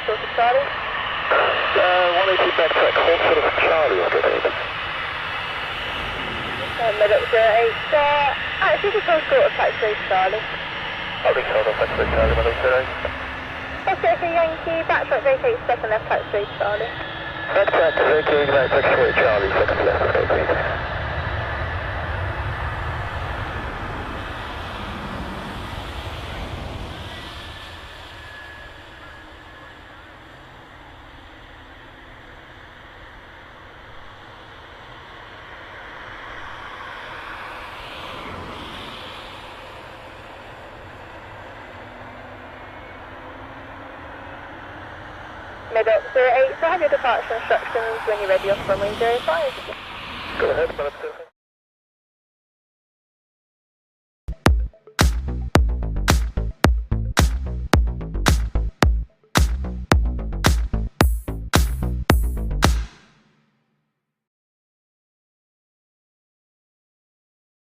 short of Charlie. 180 backtrack, hold short of Charlie, operator. Mid-up 08, actually just hold short of taxiway Charlie. Holding short of taxiway Charlie, mid-up 08. Oscar for Yankee, backtrack vacate, second left taxiway Charlie. Backtrack vacate, right taxiway Charlie, second left, vacate. Mid-up 08, so have your departure instructions when you're ready off runway 05. Go ahead, mid-up 05.